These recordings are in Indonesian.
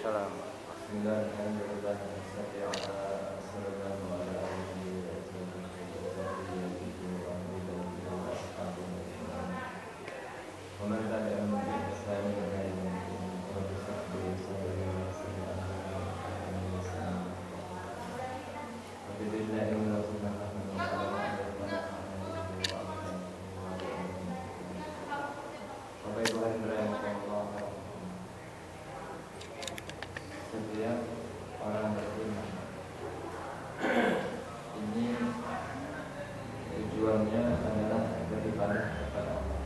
Waalaikumsalam. Setiap orang beriman ini tujuannya adalah beribadah kepada Allah.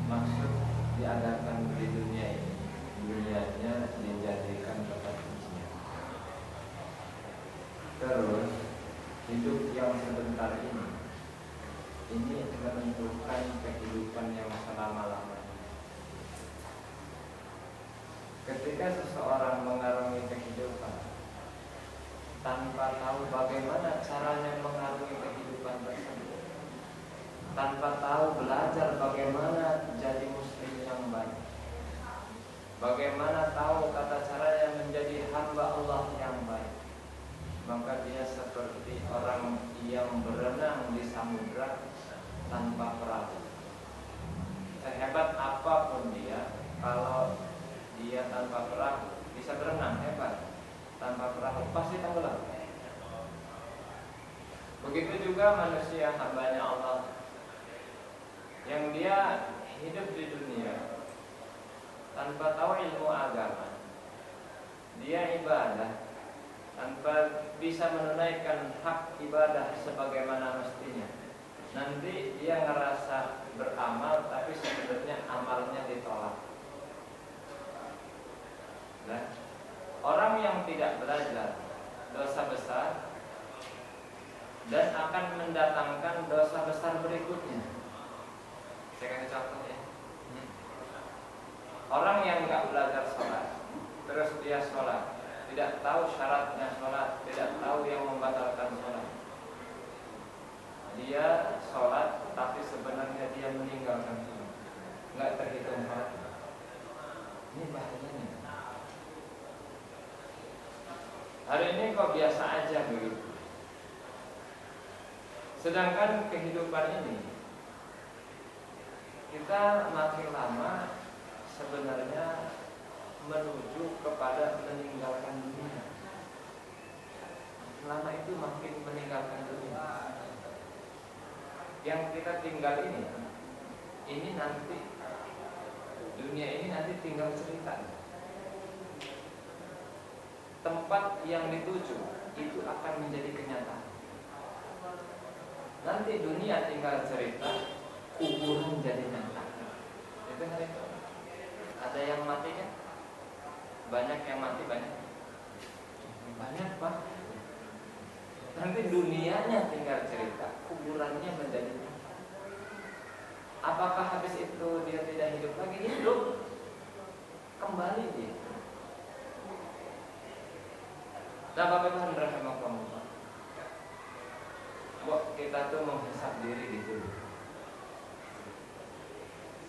Maksud diadakan di dunia ini, dunianya dijadikan tempat ujian. Terus hidup yang sebentar ini menentukan kehidupan yang selama-lamanya. Ketika seseorang mengarungi kehidupan tanpa tahu bagaimana caranya mengarungi kehidupan tersebut, tanpa tahu belajar bagaimana jadi muslim yang baik, bagaimana tahu tata caranya menjadi hamba Allah yang baik, maka dia seperti orang yang berenang di samudra tanpa perahu. Sehebat apapun dia, kalau dia tanpa perahu bisa berenang hebat, tanpa perahu pasti tenggelam. Begitu juga manusia hambanya Allah yang dia hidup di dunia tanpa tahu ilmu agama, dia ibadah tanpa bisa menunaikan hak ibadah sebagaimana mestinya. Nanti dia ngerasa beramal tapi sebenarnya amalnya ditolak. Nah, orang yang tidak belajar dosa besar dan akan mendatangkan dosa besar berikutnya. Saya kasih contoh ya. Orang yang nggak belajar sholat, terus dia sholat, tidak tahu syaratnya sholat, tidak tahu yang membatalkan sholat. Dia sholat, tapi sebenarnya dia meninggalkan sholat, nggak terhitung sholat. Ini bahayanya. Hari ini kok biasa aja begitu. Sedangkan kehidupan ini kita makin lama sebenarnya menuju kepada meninggalkan dunia. Lama itu makin meninggalkan dunia. Yang kita tinggal ini nanti dunia ini nanti tinggal cerita. Tempat yang dituju itu akan menjadi kenyataan. Nanti dunia tinggal cerita, kuburan jadi nyata. Itu hari itu. Ada yang mati kan? Banyak yang mati, banyak Pak. Nanti dunianya tinggal cerita, kuburannya menjadi nyata. Apakah habis itu dia tidak hidup lagi? Hidup kembali dia. Nah, Bapak Tuhan rahimakumullah, kita tuh menghisap diri gitu.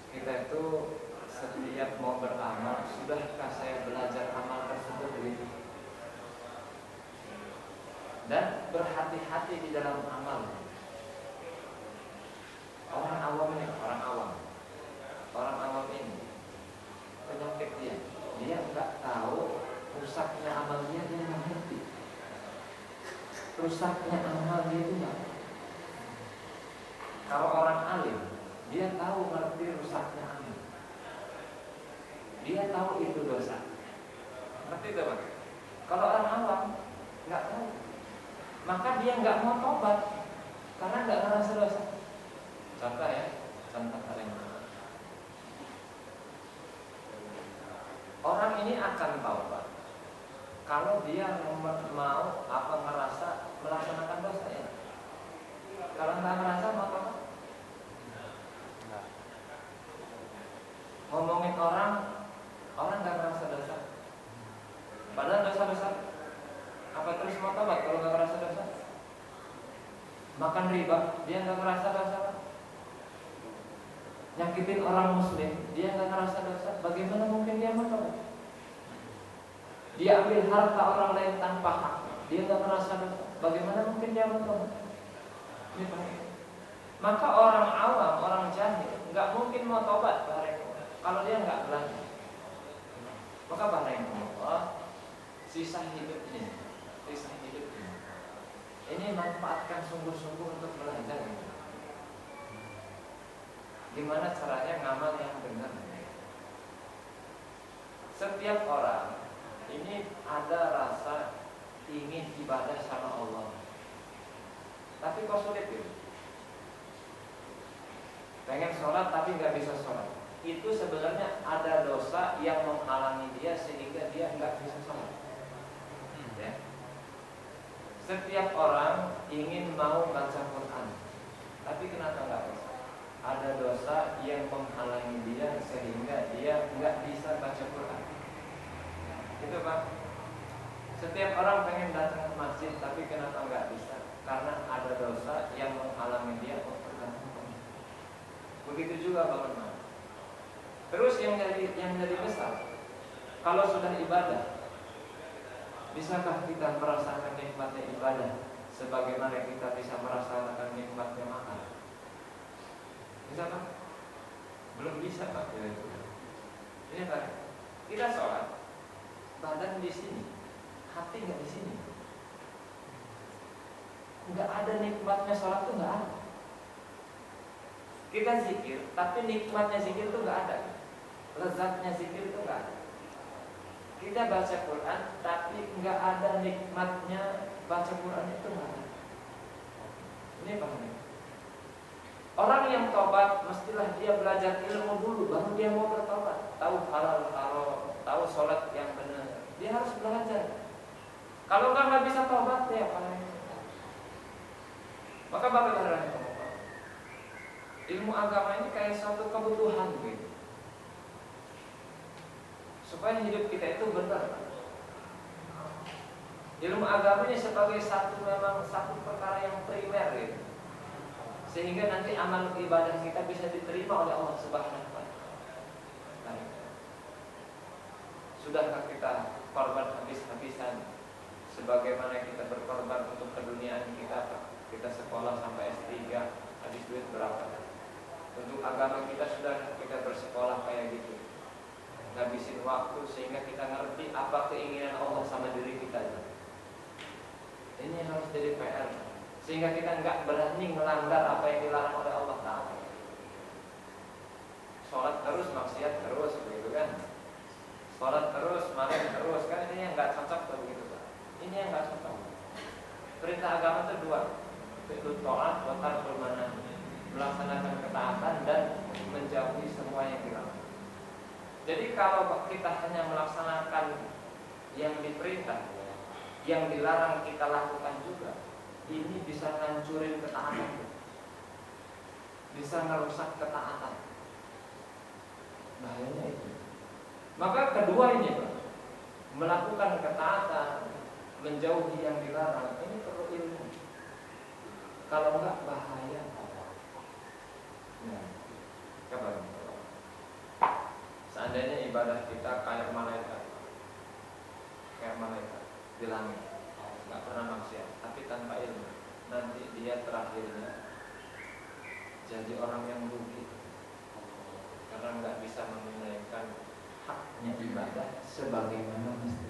Kita itu setiap mau beramal, sudahkah saya belajar amal tersebut gitu? Dan berhati-hati di dalam amal. Orang awam ini penyakit dia nggak tahu rusaknya amal dia nggak ngerti. Rusaknya amal dia itu nggak. Kalau orang alim, dia tahu ngerti rusaknya amal. Dia tahu itu dosa. Ngerti itu Pak? Kalau orang awam nggak tahu, maka dia nggak mau tobat karena nggak ngerasa dosa. Contoh ya, contoh paling. Orang ini akan taubat kalau dia mau merasa melaksanakan dosa ya. Kalau nggak merasa mau apa? Ngomongin orang nggak merasa dosa. Padahal dosa besar. Apa terus mau tobat kalau nggak merasa dosa? Makan riba, dia nggak merasa dosa. Nyakitin orang muslim, dia nggak merasa dosa. Bagaimana mungkin dia mau tobat? dia ambil harta orang lain tanpa hak, dia nggak merasa dosa, bagaimana mungkin dia bertobat? Ini bahaya. Maka orang awam, orang jahil nggak mungkin mau tobat kalau dia nggak belajar. Maka Allah, sisa hidup ini, ini manfaatkan sungguh-sungguh untuk belajar. Gimana caranya ngamal yang benar? Setiap orang ini ada rasa ingin ibadah sama Allah, tapi kok sulit gitu. Pengen sholat tapi nggak bisa sholat. Itu sebenarnya ada dosa yang menghalangi dia sehingga dia nggak bisa sholat. Ya. Setiap orang ingin mau baca Quran, tapi kenapa nggak bisa? Ada dosa yang menghalangi dia sehingga dia nggak bisa baca Quran. Itu Pak. Setiap orang pengen datang ke masjid, tapi kenapa nggak bisa? Karena ada dosa yang menghalangi dia untuk datang ke masjid. Begitu juga bangun malam. Terus yang jadi besar, kalau sudah ibadah, bisakah kita merasakan nikmatnya ibadah sebagaimana kita bisa merasakan nikmatnya makan? Bisa Pak? Belum bisa Pak. Ini Pak, kita sholat, badan di sini, hati nggak di sini. Nggak ada nikmatnya sholat tuh nggak ada. Kita zikir, tapi nikmatnya zikir tuh nggak ada. Lezatnya zikir tuh nggak ada. Kita baca Quran, tapi nggak ada nikmatnya baca Quran itu nggak ada. Ini paham ya? Orang yang tobat mestilah dia belajar ilmu dulu, baru dia mau bertobat. Tahu halal haram, tahu sholat yang benar. Dia harus belajar. Kalau nggak bisa tobat ya apa? Maka bagaimana? Ilmu agama ini kayak suatu kebutuhan gitu. Supaya hidup kita itu benar. Ilmu agama ini sebagai memang satu perkara yang primer gitu. Sehingga nanti amal ibadah kita bisa diterima oleh Allah Subhanahu wa Ta'ala. Sudahkah kita korban habis-habisan sebagaimana kita berkorban untuk keduniaan kita? Kita sekolah sampai S3, habis duit berapa? Untuk agama kita sudah kita bersekolah kayak gitu, ngabisin waktu sehingga kita ngerti apa keinginan Allah sama diri kita. Ini yang harus jadi PR, sehingga kita nggak berani melanggar apa yang dilarang oleh Allah Ta'ala. Sholat terus, maksiat terus, begitu kan? Sholat terus, makan terus, kan ini yang nggak cocok tuh begitu kan? Ini yang nggak cocok. Perintah agama itu dua, itu taat, wa tarkul manahi, melaksanakan ketaatan dan menjauhi semua yang dilarang. Jadi kalau kita hanya melaksanakan yang diperintah, yang dilarang kita lakukan juga, ini bisa ngancurin ketaatan, bisa merusak ketaatan. Bahayanya itu. Maka kedua ini Pak, melakukan ketaatan, menjauhi yang dilarang, ini perlu ilmu. Kalau enggak bahaya. Nah, kabar. Seandainya ibadah kita kayak malaikat di langit, nggak pernah maksiat, tapi tanpa ilmu, nanti dia terakhirnya jadi orang yang rugi karena nggak bisa menunaikan haknya ibadah sebagaimana mesti.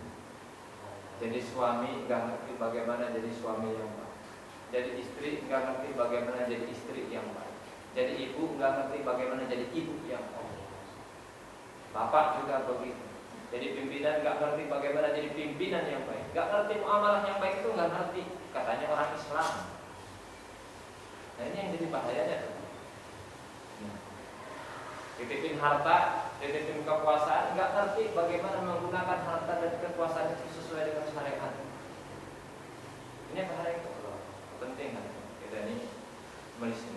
Jadi suami nggak ngerti bagaimana jadi suami yang baik, jadi istri nggak ngerti bagaimana jadi istri yang baik, jadi ibu nggak ngerti bagaimana jadi ibu yang baik, bapak juga begitu. Jadi pimpinan nggak ngerti bagaimana jadi pimpinan yang baik, nggak ngerti muamalah yang baik itu nggak ngerti, katanya orang Islam. Nah ini yang jadi bahayanya tuh. Titipin harta, titipin kekuasaan, nggak ngerti bagaimana menggunakan harta dan kekuasaan itu sesuai dengan syariat. Ini bahaya itu. Penting kan kita ini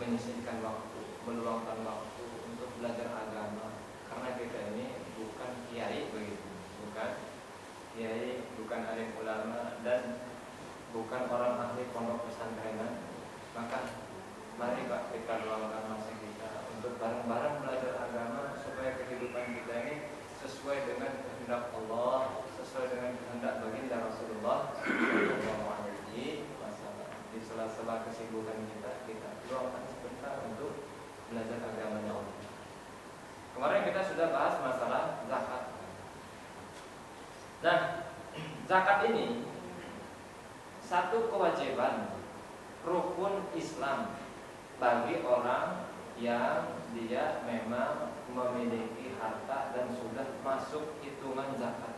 menyisihkan waktu, meluangkan waktu untuk belajar agama, karena kita ini bukan kiai begitu, bukan kiai, bukan alim ulama, dan bukan orang ahli pondok pesantrenan. Maka mari Pak kita luangkan masa kita untuk bareng-bareng belajar agama supaya kehidupan kita ini sesuai dengan kehendak Allah, sesuai dengan hendak baginda Rasulullah SAW. Di sela-sela kesibukan kita luangkan sebentar untuk belajar agamanya Allah. Kemarin kita sudah bahas masalah zakat. Nah, zakat ini satu kewajiban rukun Islam bagi orang yang dia memang memiliki harta dan sudah masuk hitungan zakat.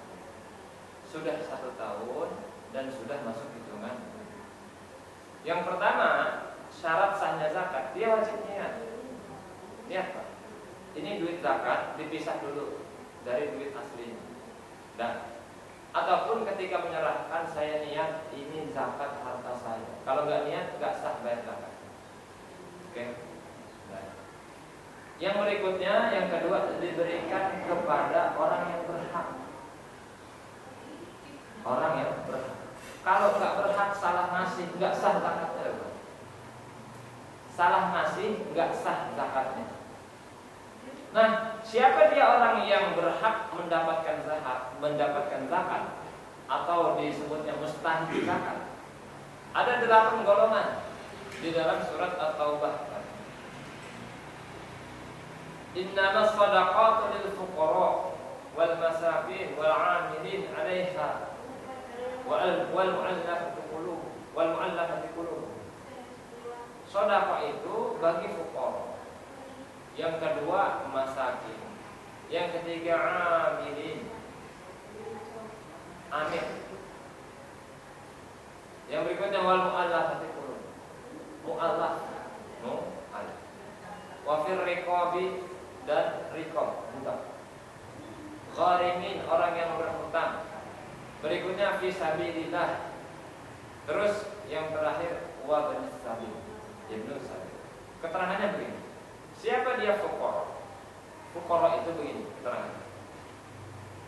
Sudah 1 tahun dan sudah masuk hitungan. Yang pertama, syarat sahnya zakat, dia wajib niat. Niat Pak, ini duit zakat dipisah dulu dari duit aslinya. Dan ataupun ketika menyerahkan, saya niat ini zakat harta saya. Kalau nggak niat, nggak sah bayar zakat. Oke. Nah, yang berikutnya, yang kedua, diberikan kepada orang yang berhak. Orang yang berhak. Kalau nggak berhak, salah ngasih, nggak sah zakatnya. Salah ngasih, nggak sah zakatnya. Nah, siapa dia orang yang berhak mendapatkan zakat atau disebutnya mustahil zakat? Ada 8 golongan di dalam surat At-Taubah. Innamas shadaqatu lil fuqara wal masakin wal 'amilin 'alaiha wal mu'allafati qulub. Sedekah itu bagi fuqara. Yang kedua masakin. Yang ketiga amilin. Amil. Yang berikutnya wal mu'allafati qulub. Mu'allaf. Wa fir riqabi dan riqab, budak. Gharimin, orang yang berhutang. Berikutnya fi sabilillah. Terus yang terakhir wa ibnis sabil. Ibnu sabil. Keterangannya begini. Siapa dia fuqara? Fuqara itu begini keterangannya.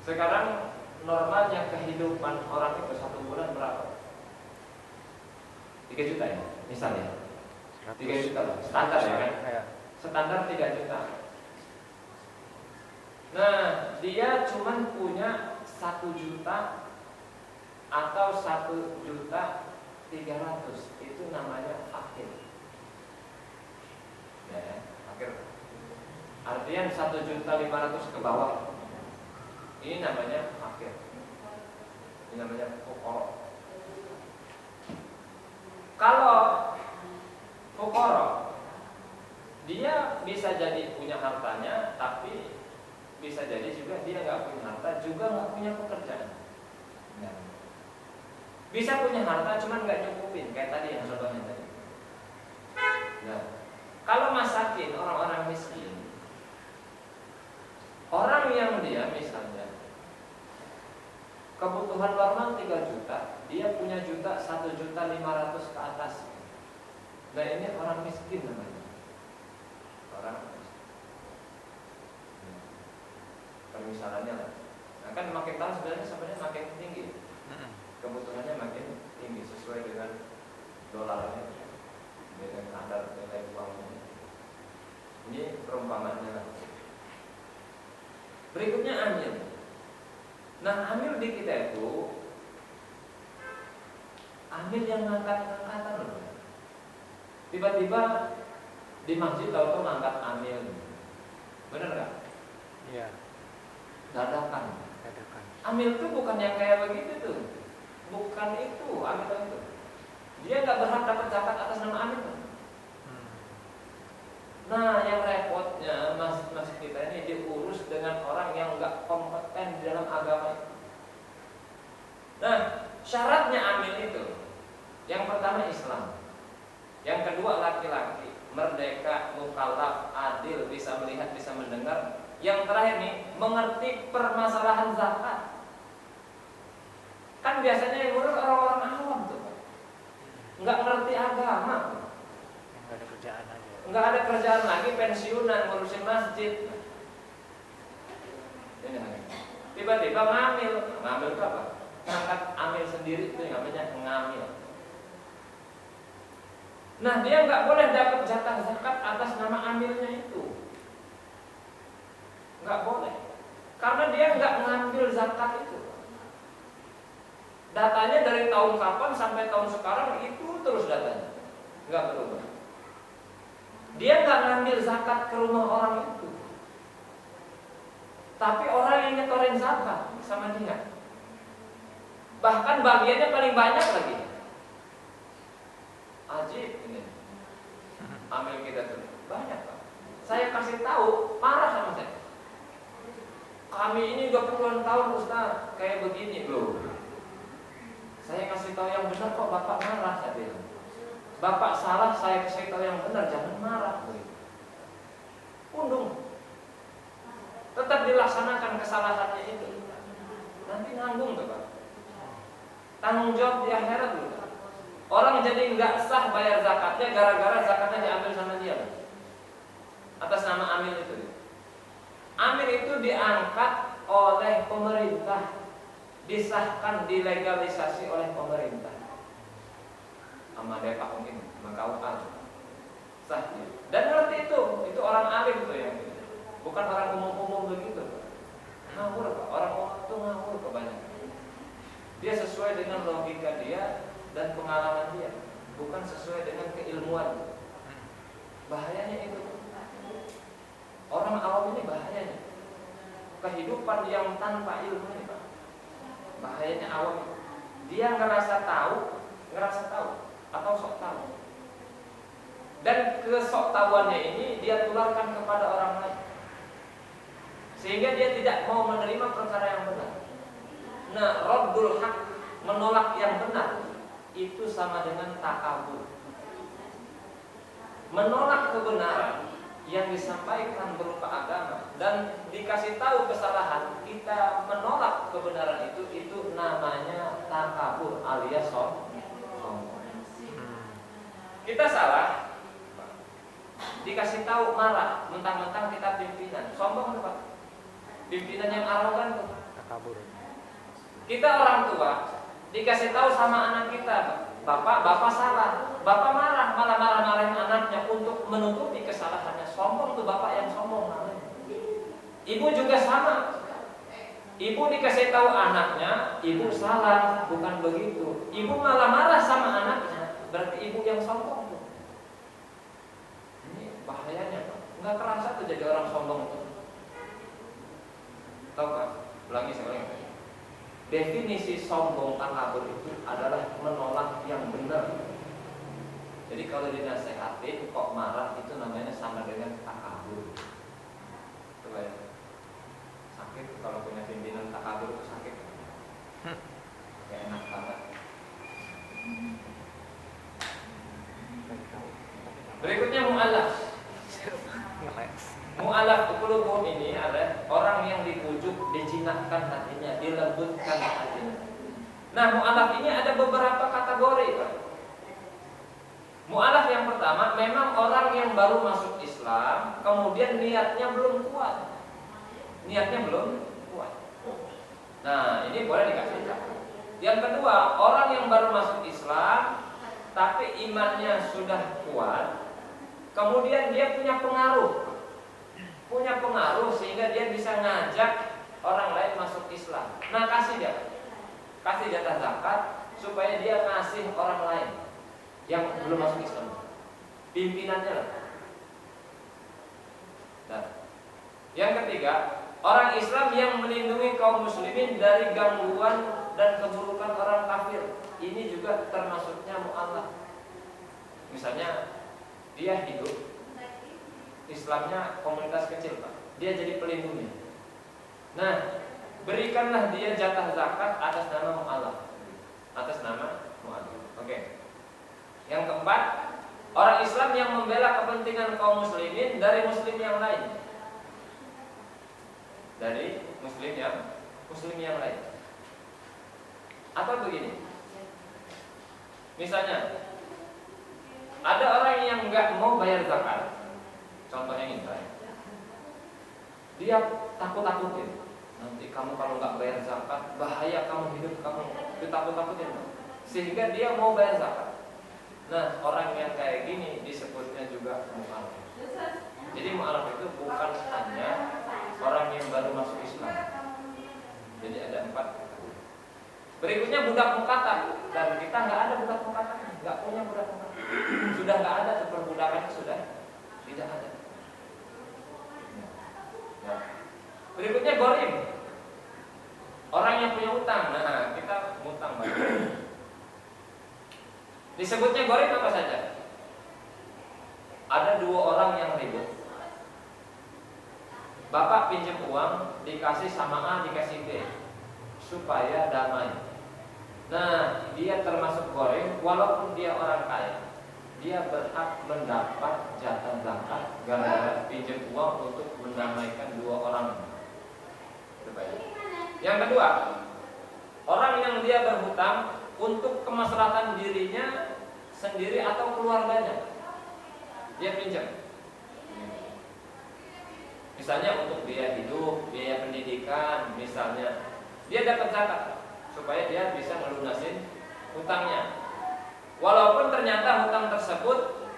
Sekarang normalnya kehidupan orang itu 1 bulan berapa? 3 juta ya, misalnya. 3 juta lah, standar ya kan? Standar 3 juta. Nah, dia cuman punya 1 juta atau 1.300.000, itu namanya fakir. Ya, fakir. Artinya 1.500.000 ke bawah. Ini namanya fakir. Ini namanya fuqara. Kalau fuqara, dia bisa jadi punya hartanya, tapi bisa jadi juga dia nggak punya harta, juga nggak punya pekerjaan. Nah, bisa punya harta cuman nggak nyukupin, kayak tadi yang contohnya tadi. Nah, kalau masakin, orang-orang miskin, orang yang dia misalnya kebutuhan normal 3 juta, dia punya 1.500.000 ke atas. Nah, ini orang miskin namanya. Orang miskin. Permisalannya lah. Nah, kan makin tahun sebenarnya makin tinggi. Kebutuhannya makin tinggi sesuai dengan dolarnya, dengan kadar nilai uangnya. Ini perumpamaannya. Berikutnya amil. Nah, amil di kita itu amil yang ngangkat-ngangkatan loh. Tiba-tiba di masjid tahu-tahu ngangkat amil. Benar nggak? Iya. Dadakan. Amil itu bukan yang kayak begitu tuh. Bukan itu amil itu. Dia nggak berhak dapat zakat atas nama amil. Nah, yang repotnya masjid kita ini diurus dengan orang yang nggak kompeten di dalam agama itu. Nah, syaratnya amil itu, yang pertama Islam, yang kedua laki-laki, merdeka, mukallaf, adil, bisa melihat, bisa mendengar. Yang terakhir nih, mengerti permasalahan zakat. Kan biasanya yang ngurus orang-orang awam tuh, nggak ngerti agama, nggak ada kerjaan aja. Nggak ada kerjaan lagi, pensiunan ngurusin masjid. Tiba-tiba ngamil itu apa? Ngangkat amil sendiri, itu yang namanya ngamil. Nah, dia nggak boleh dapat jatah zakat atas nama amilnya itu. Nggak boleh, karena dia nggak ngambil zakat itu. Datanya dari tahun kapan sampai tahun sekarang itu terus datanya, nggak berubah. Dia nggak ngambil zakat ke rumah orang itu, tapi orang yang nyetorin zakat sama dia. Bahkan bagiannya paling banyak lagi. Ajib ini. Ambil kita tuh banyak Pak. Saya kasih tahu, marah sama saya. Kami ini udah puluhan tahun Ustaz kayak begini loh. Saya kasih tahu yang benar kok Bapak marah, saya bilang. Bapak salah, saya kasih tahu yang benar, jangan marah. Undung. Tetap dilaksanakan kesalahannya itu. Nanti nanggung tuh Pak. Tanggung jawab di akhirat tuh. Orang jadi nggak sah bayar zakatnya gara-gara zakatnya diambil sama dia. Atas nama amil itu. Amil itu diangkat oleh pemerintah, disahkan, dilegalisasi oleh pemerintah. Sama Depak mungkin, sama KUA sah dia. Dan ngerti itu orang alim tuh yang gitu. Bukan orang umum-umum begitu. Ngawur Pak, orang umum itu ngawur kebanyakan. Dia sesuai dengan logika dia dan pengalaman dia, bukan sesuai dengan keilmuan. Bahayanya itu. Orang awam ini bahayanya. Kehidupan yang tanpa ilmu ini Pak. Bahayanya awam. Dia ngerasa tahu atau sok tahu. Dan kesoktahuannya ini dia tularkan kepada orang lain. Sehingga dia tidak mau menerima perkara yang benar. Nah, raddul haq, menolak yang benar, itu sama dengan takabur. Menolak kebenaran yang disampaikan berupa agama dan dikasih tahu kesalahan, kita menolak kebenaran itu namanya takabur alias sombong. Kita salah, dikasih tahu marah, mentang-mentang kita pimpinan, sombong apa? Pimpinan yang arogan tuh. Takabur. Kita orang tua dikasih tahu sama anak kita, bapak salah, bapak malah marah-marahin anaknya untuk menutupi kesalahannya. Sombong tuh bapak yang sombong namanya. Ibu juga sama. Ibu dikasih tahu anaknya, ibu salah, bukan begitu. Ibu malah marah sama anaknya, berarti ibu yang sombong tuh. Ini bahayanya, Pak. Nggak kerasa tuh jadi orang sombong tuh. Tahu Pak? Ulangi sekali. Definisi sombong takabur itu adalah menolak yang benar. Jadi kalau dinasehatin kok marah, itu namanya sama dengan takabur. Coba ya. Sakit kalau punya pimpinan takabur itu sakit. Gak enak banget. Berikutnya mu'alaf. Mu'alaf qulubuhum ini adalah orang yang dibujuk, dijinakkan hatinya, dilembutkan hatinya. Nah, mu'alaf ini ada beberapa kategori, Pak. Mu'alaf yang pertama memang orang yang baru masuk Islam, kemudian niatnya belum kuat. Nah, ini boleh dikasih tahu. Yang kedua, orang yang baru masuk Islam tapi imannya sudah kuat, kemudian dia punya pengaruh sehingga dia bisa ngajak orang lain masuk Islam. Nah, kasih jatah zakat supaya dia ngasih orang lain yang belum masuk Islam, pimpinannya lah. Nah, yang ketiga, orang Islam yang melindungi kaum muslimin dari gangguan dan keburukan orang kafir. Ini juga termasuknya mu'alaf. Misalnya dia hidup Islamnya komunitas kecil Pak, dia jadi pelindungnya. Nah, berikanlah dia jatah zakat atas nama mu'alaf. Oke. Yang keempat, orang Islam yang membela kepentingan kaum muslimin dari muslim yang lain. Atau begini, misalnya ada orang yang nggak mau bayar zakat. Contohnya ini, dia takut-takutin. Nanti kamu kalau nggak bayar zakat, bahaya kamu hidup kamu. Ditakut-takutin, sehingga dia mau bayar zakat. Nah, orang yang kayak gini disebutnya juga mu'alaf. Jadi mu'alaf itu bukan hanya orang yang baru masuk Islam. Jadi ada 4 kategori. Berikutnya budak mukatab, dan kita nggak ada budak mukatab, nggak punya budak mukatab. Sudah nggak ada, perbudakannya sudah tidak ada. Ya. Berikutnya gorim, orang yang punya utang. Nah, kita ngutang banyak. Disebutnya gorim apa saja? Ada dua orang yang ribut. Bapak pinjam uang, dikasih sama A, dikasih B, supaya damai. Nah, dia termasuk gorim, walaupun dia orang kaya. Dia berhak mendapat jatah zakat gara-gara pinjam uang untuk mendamaikan dua orang. Yang kedua, orang yang dia berhutang untuk kemaslahatan dirinya sendiri atau keluarganya. Dia pinjam. Misalnya untuk biaya hidup, biaya pendidikan, misalnya dia dapat zakat supaya dia bisa melunasin hutangnya. Walaupun ternyata hutang tersebut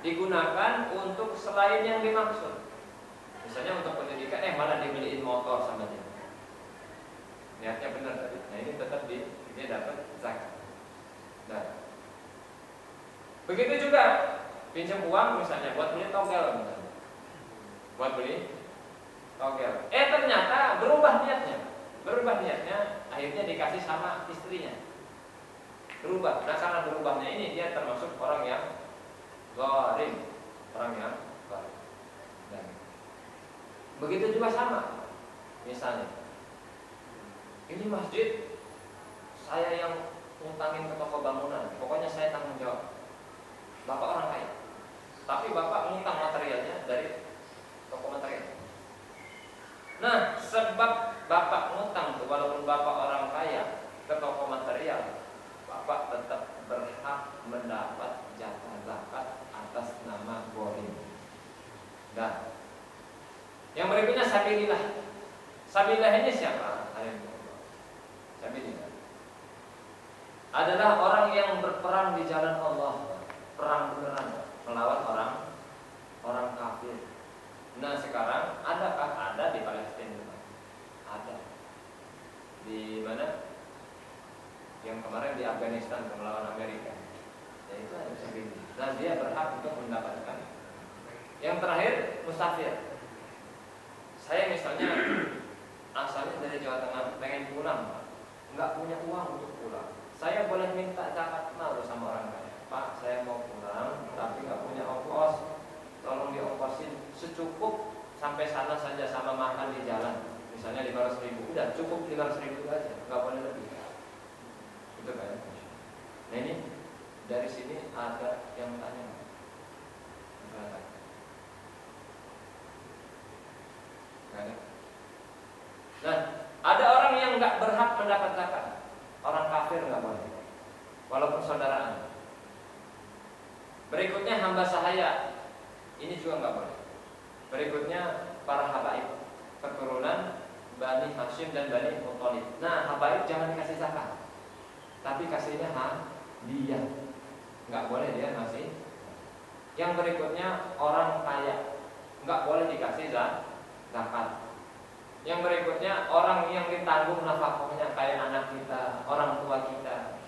digunakan untuk selain yang dimaksud. Misalnya untuk pendidikan, malah dibeliin motor sama dia. Niatnya benar tadi. Nah, ini tetap dia dapat zakat. Nah, begitu juga pinjam uang misalnya buat beli togel misalnya. Buat beli togel. Ternyata berubah niatnya, akhirnya dikasih sama istrinya. Berubah. Nah, karena berubahnya ini dia termasuk orang yang zalim, orang yang zalim. Dan begitu juga sama. Misalnya, ini masjid saya yang ngutangin ke toko bangunan, pokoknya saya tanggung jawab. Bapak orang kaya, tapi bapak ngutang materialnya dari toko material. Nah, sebab bapak ngutang tuh, walaupun bapak orang kaya ke toko material, bapak tetap berhak mendapat jatah zakat atas nama gorim. Dan yang berikutnya sabilillah. Sabilillah ini siapa? Sabilillah adalah orang yang berperang di jalan Allah, perang beneran melawan orang kafir. Nah, sekarang ada di Palestina, ada di mana? Yang kemarin di Afghanistan melawan Amerika. Ya, itu ada sabilillah. Nah, dia berhak untuk mendapatkan. Yang terakhir, musafir. Saya misalnya asalnya dari Jawa Tengah, pengen pulang, nggak punya uang untuk pulang. Saya boleh minta zakat mal sama orang kaya. Pak, saya mau pulang, tapi nggak punya ongkos. Tolong diongkosin secukup sampai sana saja sama makan di jalan. Misalnya 500.000, udah cukup 500.000 aja, nggak boleh lebih. Itu kan? Nah, ini dari sini ada yang tanya. Nah, ada orang yang nggak berhak mendapat zakat. Orang kafir nggak boleh, walaupun saudaraan. Berikutnya hamba sahaya, ini juga nggak boleh. Berikutnya para habaib, keturunan Bani Hashim dan Bani Muthalib. Nah, habaib jangan dikasih zakat, tapi kasihnya hadiah. Nggak boleh dia ngasih. Yang berikutnya orang kaya, nggak boleh dikasih zakat. Yang berikutnya orang yang ditanggung nafkahnya kayak anak kita, orang tua kita,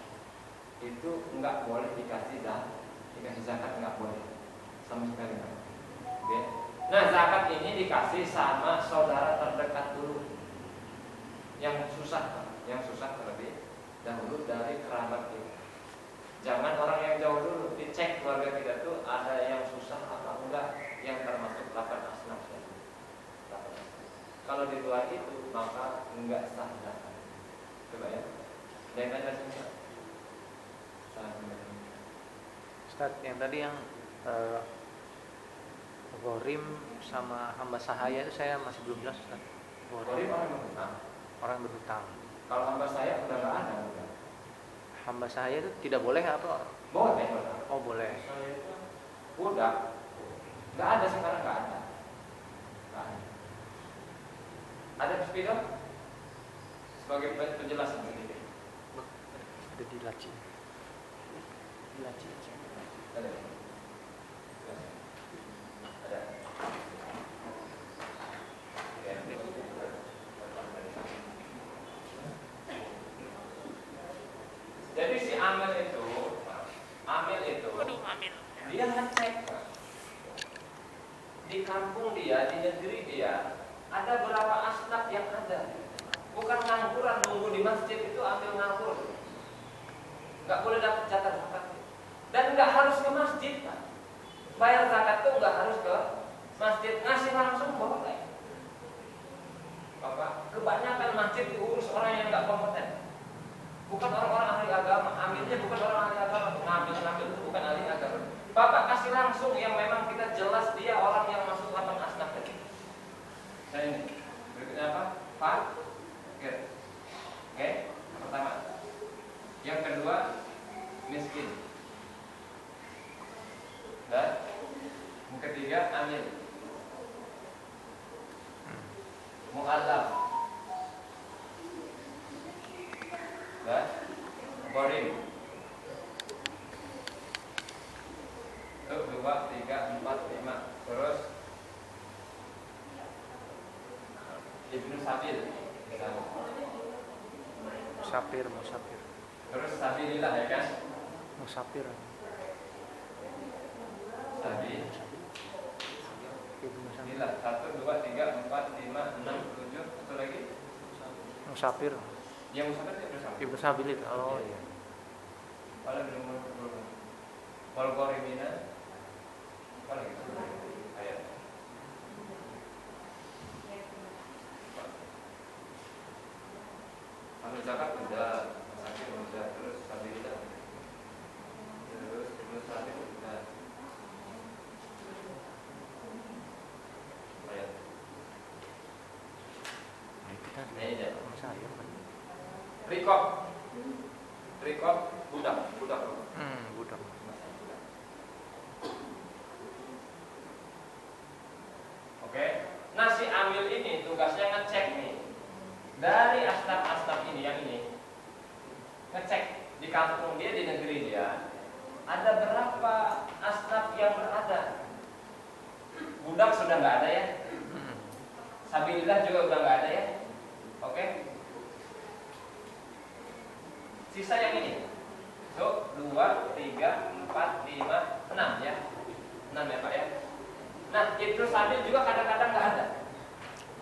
itu nggak boleh dikasih zakat, nggak boleh sama sekali. Oke. Nah, zakat ini dikasih sama saudara terdekat dulu, yang susah terlebih dahulu dari kerabat kita. Jangan orang yang jauh dulu, dicek keluarga kita tuh ada yang susah apa enggak, yang termasuk 8 asnaf. Kalau di luar itu maka enggak sah zakat. Coba ya. Dan ada susah. Ustaz, yang tadi yang gorim sama hamba sahaya itu saya masih belum jelas, Ustaz. Gorim orang berhutang. Kalau hamba sahaya udah enggak ada. Hamba sahaya itu tidak boleh apa? Boleh. Oh, boleh. Udah. Enggak ada sekarang, enggak ada. Ada spidol sebagai penjelasan sedikit. Ada di laci. Ada. Jadi si Amil itu dia ngecek di kampung dia, di negeri dia, ada berapa asnaf yang ada. Bukan ngangguran nunggu di masjid itu ambil nganggur. Nggak boleh dapat jatah zakat. Dan nggak harus ke masjid, Pak. Bayar zakat itu nggak harus ke masjid, ngasih langsung boleh. Bapak, kebanyakan masjid diurus orang yang nggak kompeten. Bukan orang-orang ahli agama, ambilnya bukan orang ahli agama, ngambil itu bukan ahli agama. Bapak kasih langsung yang memang kita jelas dia orang yang masuk 8 asnaf tadi. Saya ini, berikutnya apa? Pak, oke, yang pertama. Yang kedua, miskin. Dan yang ketiga, amil. Mu'alaf. Dan boring. 1, 2, 3, 4, 5. Terus Ibnu Sabil. Musafir. Terus Sabilillah, ya kan? Musafir. Sabil. Inilah 1, 2, 3, 4, 5, 6, 7. Satu lagi. Musafir. Yang musafir itu Ibnu Sabil. Ibnu Sabil. Oh iya. Kalau belum Walqorimina. Apa lagi? Ayat. Ambil zakat udah, sakit udah, terus Sabilillah. Terus Ibnu Sabil udah. Ayat. Nah, itu kan Ini aja. saya. Rikob budak. Budak. Oke. Nah, si amil ini tugasnya ngecek nih. Dari asnaf-asnaf ini yang ini. Ngecek di kampung dia, di negeri dia. Ada berapa asnaf yang berada? Budak sudah nggak ada ya. Sabilillah juga udah nggak ada ya. Oke. Sisa yang ini. So, 2, 3, 4, 5, 6 ya. 6 ya Pak ya. Nah, Ibnu Sabil juga kadang-kadang nggak ada.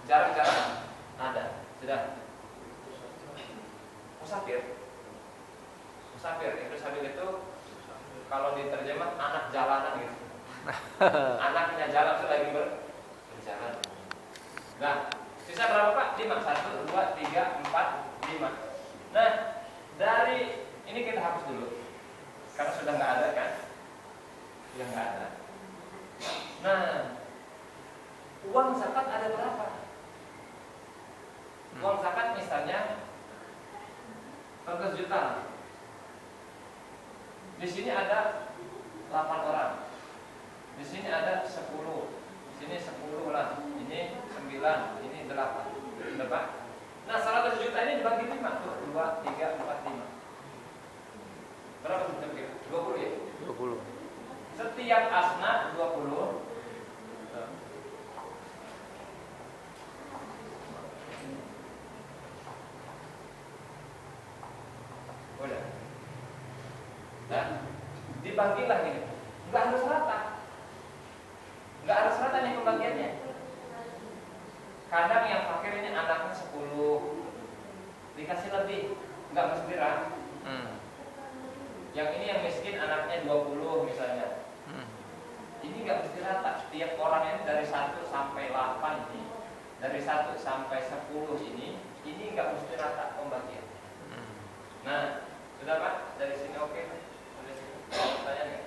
Jarang-jarang ada. Sudah. Musafir. Ibnu Sabil itu kalau diterjemah anak jalanan gitu. Anaknya jalan itu lagi berjalan. Nah, sisa berapa Pak? 5. 1, 2, 3, 4, 5. Nah, dari ini kita hapus dulu karena sudah nggak ada kan? Sudah nggak ada. Nah, uang zakat ada berapa? Uang zakat misalnya 100 juta. Di sini ada 8 orang. Di sini ada 10. Di sini 10 lah. Ini 9, ini 8. Benar Pak? Nah, 100 juta ini dibagi 5. 2, 3, 4, 5. Berapa kira-kira? 20 ya? 20. Setiap asna 20. Udah. Dan dibagilah ini. Enggak harus rata. Enggak harus rata nih pembagiannya. Kadang yang fakir ini anaknya 10. Dikasih lebih. Enggak mesti rata. Yang ini yang miskin anaknya 20 misalnya. Ini nggak mesti rata. Setiap orang ini dari 1 sampai 8 ini, dari 1 sampai 10 ini nggak mesti rata pembagian. Nah, sudah Pak? Dari sini oke? Tanya nggak?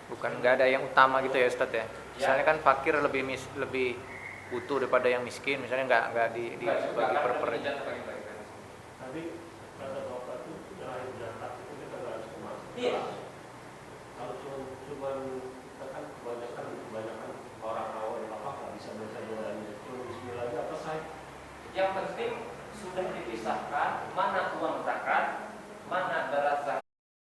Bukan nggak ada yang utama gitu ya Ustadz ya. Misalnya kan fakir lebih butuh daripada yang miskin. Misalnya nggak dibagi per aja. Tapi kata bapak itu terakhir zakat itu kita nggak harus kemas. Iya. Kalau cuma kan kebanyakan orang awam apa nggak bisa baca doanya. Cuma Bismillah aja apa saya? Yang penting sudah dipisahkan mana